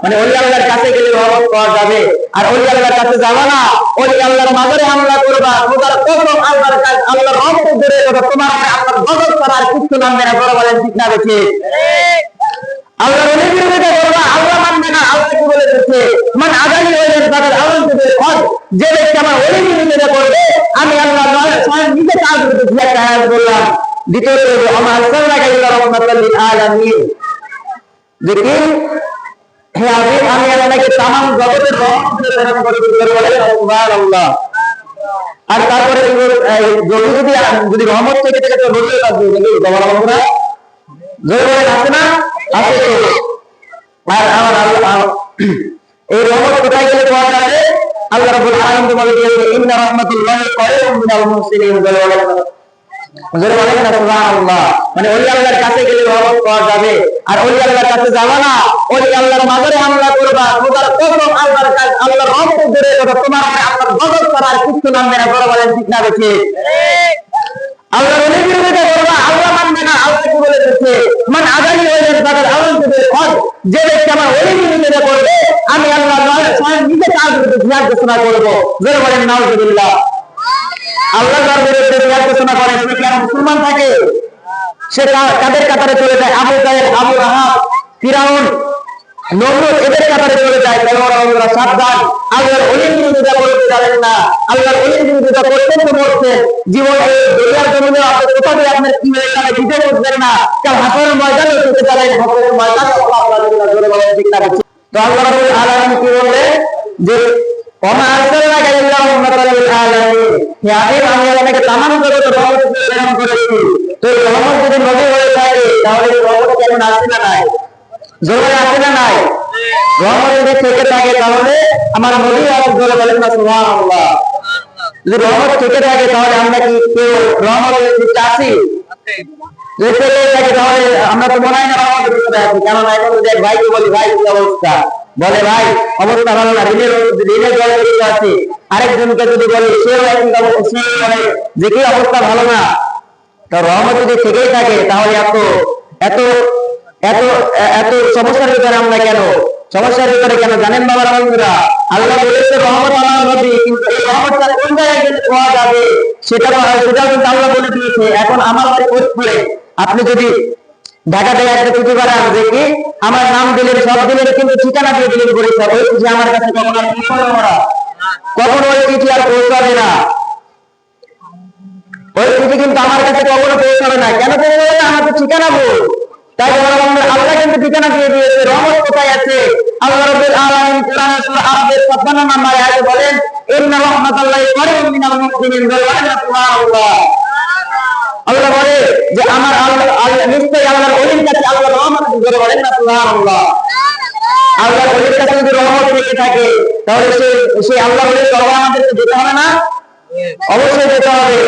মানে ওলি আল্লাহর কাছে গেলে রহমত পাওয়া যাবে। আর ওলি আল্লাহর কাছে যাবে না, ওলি আল্লাহর মাজারে হামলা করবা, তোমার কসম আল্লাহর কাছে আল্লাহর রহমত দূরে কথা, তোমার আল্লাহর গজব ছাড়া আর কিছু নামবে না। বড় বলেন ঠিক না বেশি? আল্লাহর ওলির বিরুদ্ধে করবা, আল্লাহ মানবে না। আল্লাহ কি বলে দিচ্ছে, মানে আগামী ওলির তাদের আলমদের হক, যে ব্যক্তি আমার ওলির বিরুদ্ধে করবে আমি আল্লাহ স্বয়ং নিজে কাজ করতে একটা আয়াত বললাম। দ্বিতীয়ত আমার আরসালনাকা ইল্লা রাহমাতাল লিল আলামিন, দেখি হে আবিদ আমি আপনাকে তামাম জগতের রহমত প্রেরণ করেছি। বলেন সুবহানাল্লাহ। আর তারপরে যদি রহমত থেকে থাকে তো বলতে পারবে না, জোরে আছে না? আছে তো। আর আমার আল্লাহ এই রহমত কোথায় গেলে পাওয়া যাবে? আল্লাহ রাব্বুল আলামিন বলে দিয়েছে ইন্না রাহমাতুল্লাহি করিবুম মিনাল মুহসিনিন। জোরে বলেন না সুবহানাল্লাহ। মানে ওলি আল্লাহর কাছে গেলে রহমত পাওয়া যাবে। আর ওলি আল্লাহর কাছে যাবে না, ওলি আল্লাহর মাজারে হামলা করবা, তোমার কসম আল্লাহর কাছে আল্লাহর রহমত দূরে কথা, তোমার আল্লাহর গজব ছাড়া আর কিছু নামবে না। বড় বলেন ঠিক না বেশি? আল্লাহর ওলির বিরুদ্ধে করবা, আল্লাহ মানবে না। আল্লাহ কি বলে দিচ্ছে, মানে আগামী ওলির তাদের আলমদের হক, যে ব্যক্তি আমার ওলির বিরুদ্ধে করবে আমি আল্লাহ স্বয়ং নিজে কাজ করতে জিহাদ ঘোষণা করবো। জোরে বলেন নাউজুবিল্লাহ। আল্লাহ যার বিরুদ্ধে জিহাদ ঘোষণা করে সে কি আর মুসলমান থাকে? সে কাদের কাতারে চলে যায়? আবু জাহেল, আবু লাহাব, ফিরাউন, নমরুদ এদের কাতারে চলে যায়। তারা সাবধান, আল্লাহর ওলির বিরুদ্ধে বলতে যাবেন না। আল্লাহর ওলির বিরুদ্ধে করতেন তো মরছেন। জীবনে দুনিয়ার জমিনে আপনি কোথাও আপনার কি হয়ে যাবে দিতে বলছেন না। কেউ হাতের ময়দানে যেতে যাবেন, হাতের ময়দানে জোরে বলেন ঠিক না? তো আল্লাহ রাব্বুল আলামিন কি বলে যে ওমা আরসালনাকা ইল্লা রাহমাতাল লিল আলামিন, হে আবিদ আমি আপনাকে তামাম জগতের রহমত প্রেরণ করেছি। তো এই রহমত যদি নবী হয়ে থাকে তাহলে এই রহমত কেমন আছে না নাই? জোরে আছে না নাই? রহমত যদি থেকে থাকে তাহলে আমার নবী আর জোরে বলেন না সুবহানাল্লাহ। যদি রহমত থেকে থাকে তাহলে আমরা কি কেউ রহমতের দিকে আছি? যদি থেকে থাকে তাহলে আমরা তো মনে হয় না রহমতের দিকে আছি। কেননা এখন যদি এক ভাইকে বলি ভাই কি অবস্থা, বলে ভাই অবস্থা ভালো না, ঋণের জলের দিকে আছে। আরেকজনকে যদি বলি সেও একই অবস্থা, যে কি অবস্থা ভালো না। তো রহমত যদি থেকেই থাকে তাহলে এত এত এত এত সমস্যার ভিতরে আমরা কেন? সমস্যার ভিতরে কেন জানেন বাবার বন্ধুরা? আল্লাহ বলেছে রহমত আল্লাহর নবী, কিন্তু এই রহমতটা কোন জায়গায় গেলে পাওয়া যাবে সেটাও কিন্তু আল্লাহ বলে দিয়েছে। এখন আমার ফরিদপুরে আপনি যদি ঢাকা থেকে একটা চিঠি পাঠান, দেখি আমার নাম দিলেন সব দিলেন কিন্তু ঠিকানা দিয়ে দিলেন পরীক্ষা, ওই চিঠি আমার কাছে কখন আর কখনো ওই চিঠি আর পৌঁছাবে না। ওই চিঠি কিন্তু আমার কাছে কখনো পৌঁছাবে না। কেন পৌঁছাবে না? আমার তো ঠিকানা ভুল। তাই আল্লাহ কিন্তু ঠিকানা দিয়ে দিয়েছে। রহমত কোথায় আছে? আল্লাহ রাব্বুল আলামিন কোরআনে সূরা আরাফের 56 নম্বর আয়াতে বলেন ইন্না রাহমাতাল্লাহি করিবুম মিনাল মুহসিনিন। সুবহানাল্লাহ। আল্লাহ বলে যে আমার আল্লাহ নিশ্চয়ই আল্লাহর ওলির কাছে আল্লাহর রহমত জোরে বলেন না সুবহানাল্লাহ। আল্লাহর ওলির কাছে যদি রহমত থেকে থাকে তাহলে সে আল্লাহর ওলির দরবারে আমাদেরকে যেতে হবে না? অবশ্যই যেতে হবে।